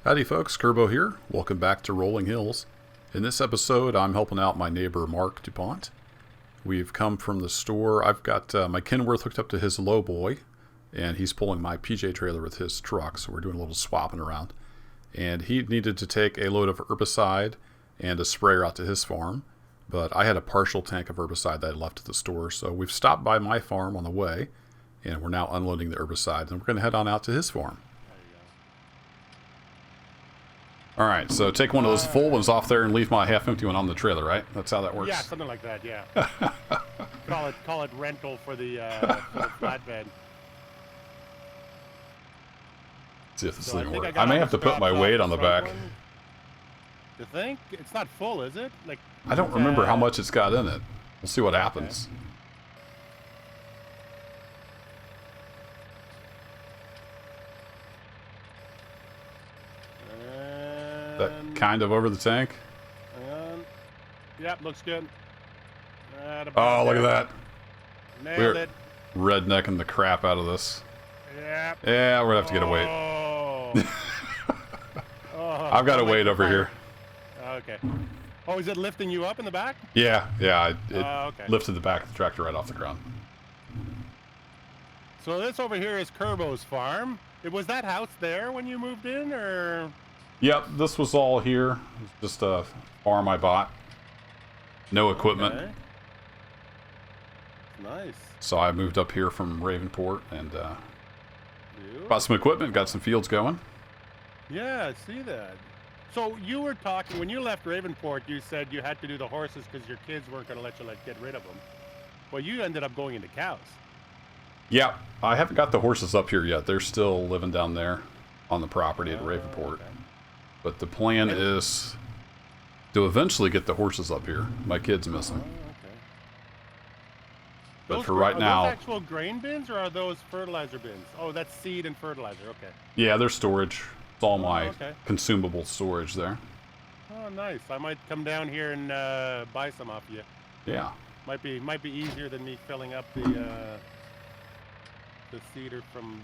Howdy folks, Kerbo here. Welcome back to Rolling Hills. In this episode, I'm helping out my neighbor Mark DuPont. We've come from the store. I've got my Kenworth hooked up to his lowboy, and he's pulling my PJ trailer with his truck, so we're doing a little swapping around. And he needed to take a load of herbicide and a sprayer out to his farm, but I had a partial tank of herbicide that I left at the store, so we've stopped by my farm on the way, and we're now unloading the herbicide, and we're going to head on out to his farm. Alright, so take one of those full ones off there and leave my half-empty one on the trailer, right? That's how that works? Yeah, something like that, yeah. call it rental for the flatbed. See if this So thing works. I may have to put my weight on the back. You think? It's not full, is it? Like I don't remember how much it's got in it. We'll see what happens. That kind of over the tank? Yep, looks good. Oh, look at that. Nailed it. Rednecking the crap out of this. Yep. Yeah, we're going to have to get a weight. I've got a weight over here. Okay. Oh, is it lifting you up in the back? Yeah, it Okay. lifted the back of the tractor right off the ground. So this over here is Kerbo's farm. Was that house there when you moved in, or? Yep, this was all here. It was just a farm I bought. No equipment. Okay. Nice. So I moved up here from Ravenport and bought some equipment, got some fields going. Yeah, I see that. So you were talking, when you left Ravenport, you said you had to do the horses because your kids weren't going to let you get rid of them. Well, you ended up going into cows. Yeah, I haven't got the horses up here yet. They're still living down there on the property at Ravenport. Okay. But the plan is to eventually get the horses up here. My kids miss them. Okay. But for right now... Are those actual grain bins or are those fertilizer bins? Oh, that's seed and fertilizer, okay. Yeah, they're storage. It's all my okay. consumable storage there. Oh, nice. I might come down here and buy some off you. Yeah. Might be easier than me filling up the cedar from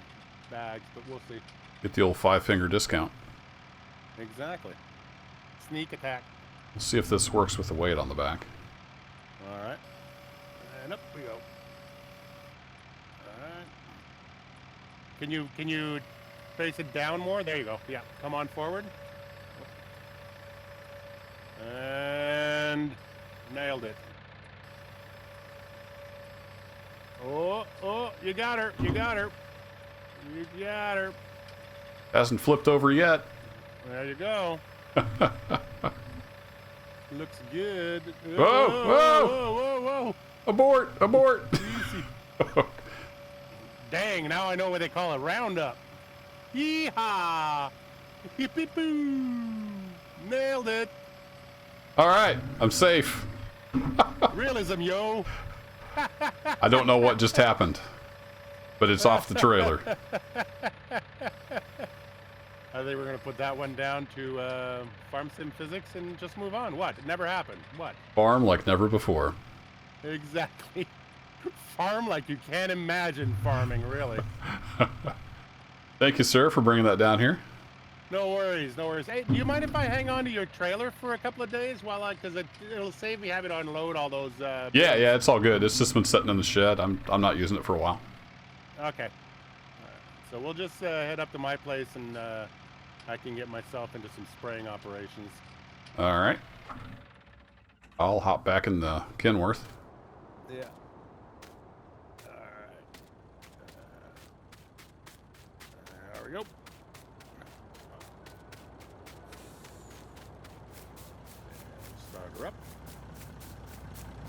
bags, but we'll see. Get the old 5-finger discount. Exactly. Sneak attack. We'll see if this works with the weight on the back. All right. And up we go. All right. Can you face it down more? There you go. Yeah. Come on forward. And nailed it. Oh, you got her. You got her. You got her. Hasn't flipped over yet. There you go. Looks good. Whoa, whoa. Whoa, whoa. Abort, abort. Easy. Dang, now I know what they call a roundup. Yee-haw. Hip-hip-boo. Nailed it. All right, I'm safe. Realism, yo. I don't know what just happened, but it's off the trailer. I think we're going to put that one down to farm sim physics and just move on. What? It never happened. What? Farm like never before. Exactly. Farm like you can't imagine farming, really. Thank you, sir, for bringing that down here. No worries, no worries. Hey, do you mind if I hang on to your trailer for a couple of days because it'll save me having to unload all those... Yeah, it's all good. It's just been sitting in the shed. I'm not using it for a while. Okay. All right. So we'll just head up to my place and I can get myself into some spraying operations. All right. I'll hop back in the Kenworth. Yeah. All right. There we go. Start her up.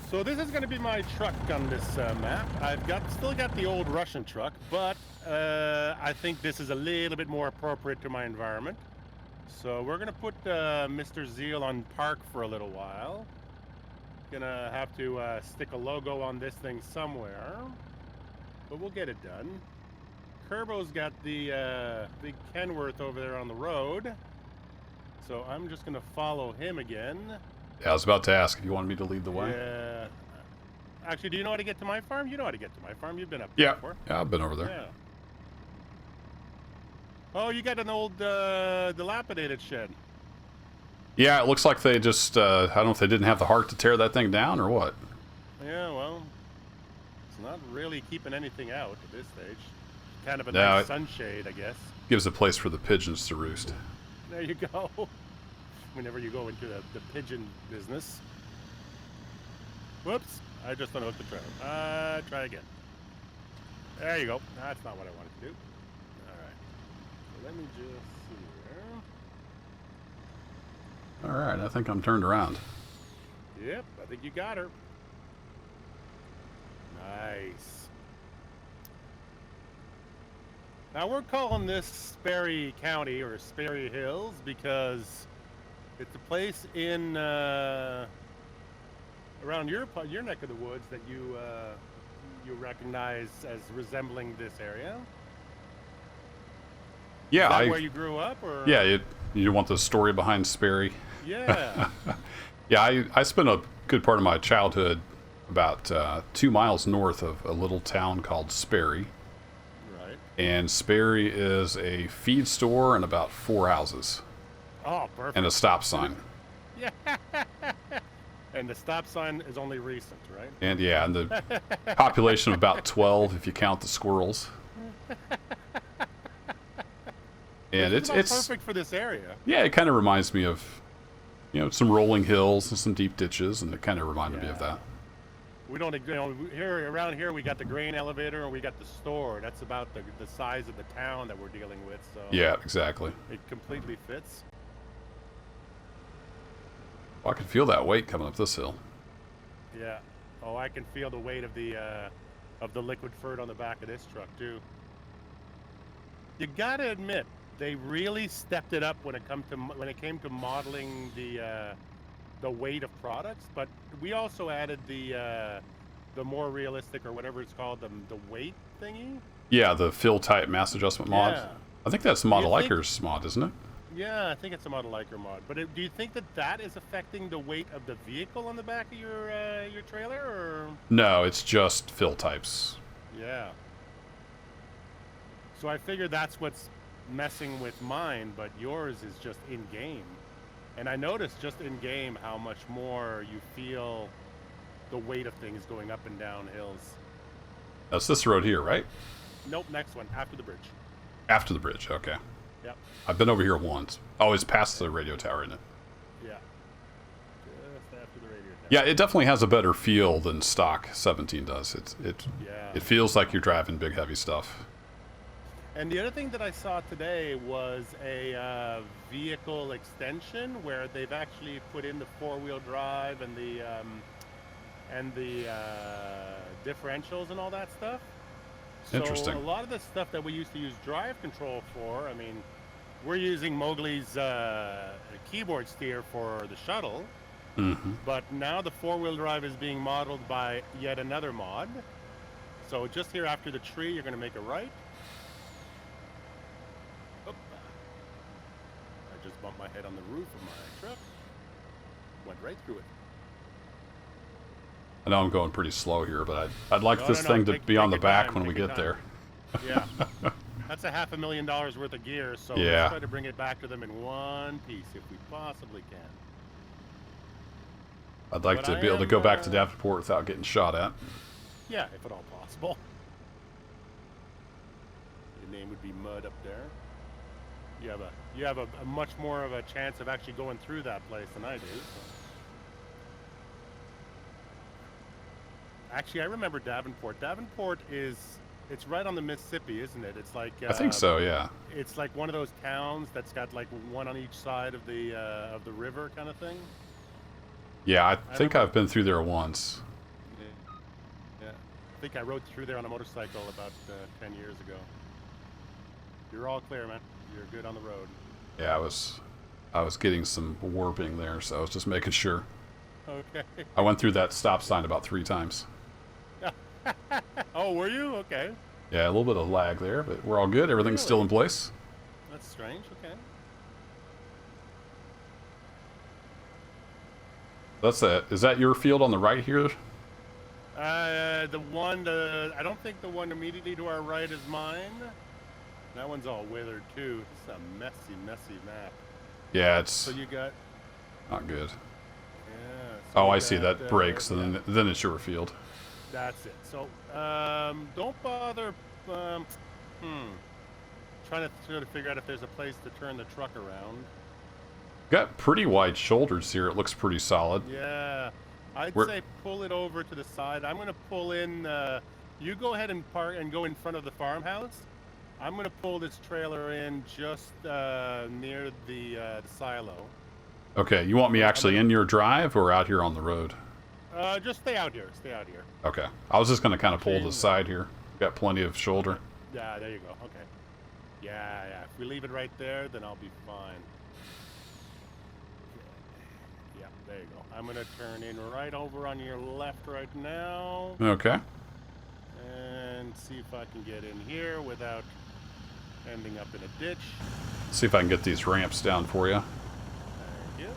So this is going to be my truck on this map. I've still got the old Russian truck, but I think this is a little bit more appropriate to my environment. So we're going to put Mr. Zeal on park for a little while. Gonna have to stick a logo on this thing somewhere, but we'll get it done. Kerbo's got the big Kenworth over there on the road, so I'm just gonna follow him again. Yeah, I was about to ask if you wanted me to lead the way. Yeah. Actually, do you know how to get to my farm? You know how to get to my farm. You've been up Yeah. before. Yeah, I've been over there. Yeah. Oh, you got an old dilapidated shed. Yeah, it looks like they just, I don't know if they didn't have the heart to tear that thing down or what. Yeah, well, it's not really keeping anything out at this stage. Kind of a No, nice it sunshade, I guess. gives a place for the pigeons to roost. There you go. Whenever you go into the pigeon business. Whoops, I just unhooked the trailer. Try again. There you go. That's not what I wanted to do. Alright. So let me just see here. Alright, I think I'm turned around. Yep, I think you got her. Nice. Now we're calling this Sperry County or Sperry Hills because it's a place in around your neck of the woods that you recognize as resembling this area. Yeah, Is that where you grew up, or? Yeah, you want the story behind Sperry? Yeah. Yeah, I spent a good part of my childhood about 2 miles north of a little town called Sperry. Right. And Sperry is a feed store and about 4 houses. Oh, perfect. And a stop sign. Yeah. And the stop sign is only recent, right? And yeah, and the population of about 12 if you count the squirrels. And it's perfect for this area. Yeah, it kind of reminds me of, some rolling hills and some deep ditches, and it kind of reminded me of that. We don't, around here we got the grain elevator and we got the store. That's about the size of the town that we're dealing with. So yeah, exactly. It completely fits. Well, I can feel that weight coming up this hill. Yeah. Oh, I can feel the weight of the liquid furt on the back of this truck too. You gotta admit, they really stepped it up when it came to modeling the weight of products, but we also added the more realistic, or whatever it's called, the weight thingy. Yeah, the fill type mass adjustment mod. Yeah. I think that's Model Iker's mod, isn't it? Yeah, I think it's a Model Iker mod. But do you think that is affecting the weight of the vehicle on the back of your trailer, or? No, it's just fill types. Yeah. So I figured that's what's messing with mine, but yours is just in game. And I noticed just in game how much more you feel the weight of things going up and down hills. That's this road here, right? Nope, next one, after the bridge. After the bridge, okay. Yep. I've been over here once. Oh, it's past the radio tower, isn't it? Yeah. Just after the radio tower. Yeah, it definitely has a better feel than stock 17 does. It feels like you're driving big, heavy stuff. And the other thing that I saw today was a vehicle extension where they've actually put in the four-wheel drive and the differentials and all that stuff. Interesting. So a lot of the stuff that we used to use drive control for, I mean, we're using Mowgli's keyboard steer for the shuttle, but now the four-wheel drive is being modeled by yet another mod. So just here after the tree, you're going to make a right. I just bumped my head on the roof of my truck. Went right through it. I know I'm going pretty slow here, but I'd like this thing to be on the back when we get there. Yeah. That's a $500,000 worth of gear, so yeah. Let's try to bring it back to them in one piece if we possibly can. I'd like to be able to go back to Davenport without getting shot at. Yeah, if at all possible. Your name would be Mud up there. You have a much more of a chance of actually going through that place than I do. So. Actually, I remember Davenport. Davenport it's right on the Mississippi, isn't it? It's like I think so, yeah. It's like one of those towns that's got like one on each side of the river kind of thing. Yeah, I think I've been through there once. Yeah. I think I rode through there on a motorcycle about 10 years ago. You're all clear, man. You're good on the road. Yeah, I was getting some warping there, so I was just making sure. Okay. I went through that stop sign about 3 times. Oh, were you? Okay. Yeah, a little bit of lag there, but we're all good. Everything's still in place. That's strange. Okay. That's it. Is that your field on the right here? I don't think the one immediately to our right is mine. That one's all withered too. It's a messy, messy map. Yeah, it's So you got. not good. Yeah. So Oh, you I see. got, That breaks, yeah, and then it's your field. that's it. So don't bother. Trying to figure out if there's a place to turn the truck around. Got pretty wide shoulders here. It looks pretty solid. Yeah, I'd We're, say pull it over to the side. I'm gonna pull in. You go ahead and park and go in front of the farmhouse. I'm gonna pull this trailer in just near the silo. okay, you want me actually in your drive or out here on the road? Just stay out here. Stay out here. Okay. I was just going to kind of pull to the side here. Got plenty of shoulder. Yeah, there you go. Okay. Yeah, yeah. If we leave it right there, then I'll be fine. Okay. Yeah, there you go. I'm gonna turn in right over on your left right now. Okay. And see if I can get in here without ending up in a ditch. See if I can get these ramps down for you. Thank you.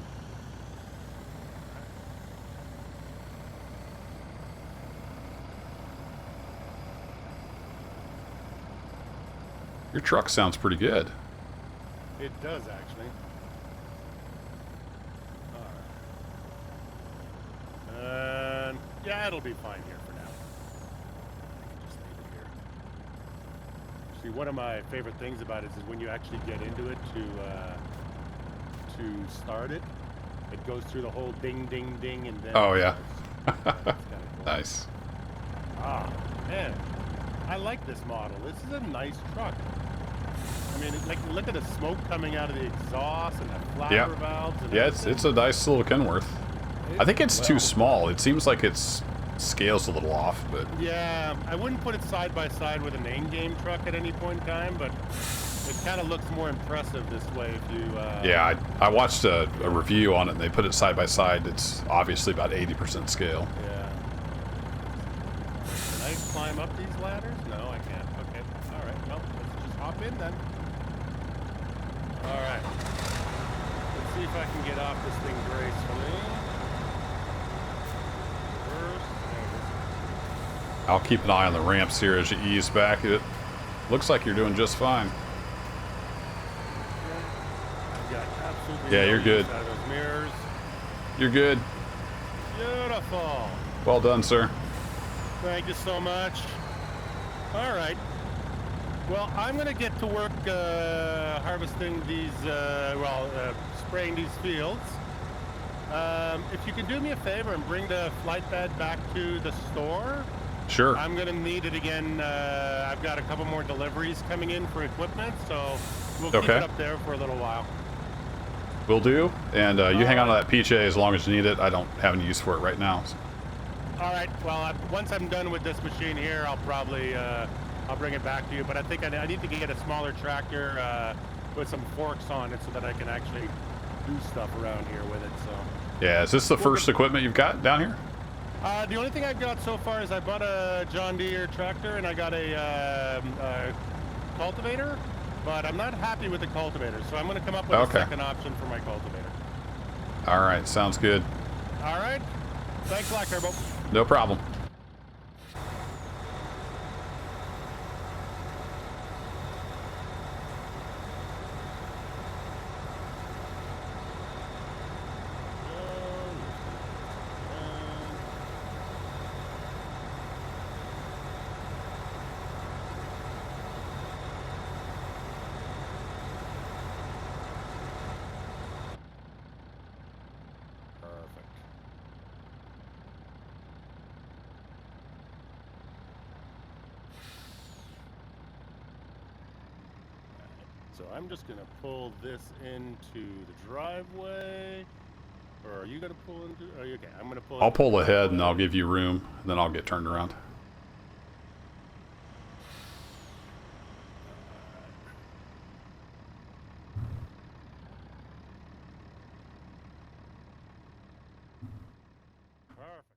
Your truck sounds pretty good. It does actually. Alright. And yeah, it'll be fine here for now. I can just leave it here. See, one of my favorite things about it is when you actually get into it to start it, it goes through the whole ding ding ding and then Oh yeah. That's kinda cool. Nice. Ah, man. I like this model. This is a nice truck. I mean, like, look at the smoke coming out of the exhaust and the flapper valves. And Yeah, it's a nice little Kenworth. I think it's too small. It seems like its scale's a little off, but yeah, I wouldn't put it side by side with a name game truck at any point in time, but it kind of looks more impressive this way if you. yeah, I watched a review on it, and they put it side by side. It's obviously about 80% scale. Yeah. Can I climb up these ladders? No, I can't. Okay. All right. Well, let's just hop in then. All right. Let's see if I can get off this thing gracefully. First, I'll keep an eye on the ramps here as you ease back. It looks like you're doing just fine. I've got absolutely Yeah, no you're good. use out of those mirrors. You're good. Beautiful. Well done, sir. Thank you so much. All right. Well, I'm going to get to work harvesting these, spraying these fields. If you can do me a favor and bring the flight bed back to the store, Sure. I'm going to need it again. I've got a couple more deliveries coming in for equipment, so we'll keep it up there for a little while. Will do. And you hang on to that PJ as long as you need it. I don't have any use for it right now. So. All right. Well, once I'm done with this machine here, I'll probably I'll bring it back to you. But I think I need to get a smaller tractor with some forks on it so that I can actually do stuff around here with it. So. Yeah. Is this the first equipment you've got down here? The only thing I've got so far is I bought a John Deere tractor and I got a cultivator, but I'm not happy with the cultivator, so I'm going to come up with a second option for my cultivator. All right, sounds good. All right. Thanks a lot, Kerbo. No problem. So I'm just going to pull this into the driveway. Or are you going to pull into... Oh, okay, I'm going to pull... I'll pull ahead and I'll give you room, and then I'll get turned around.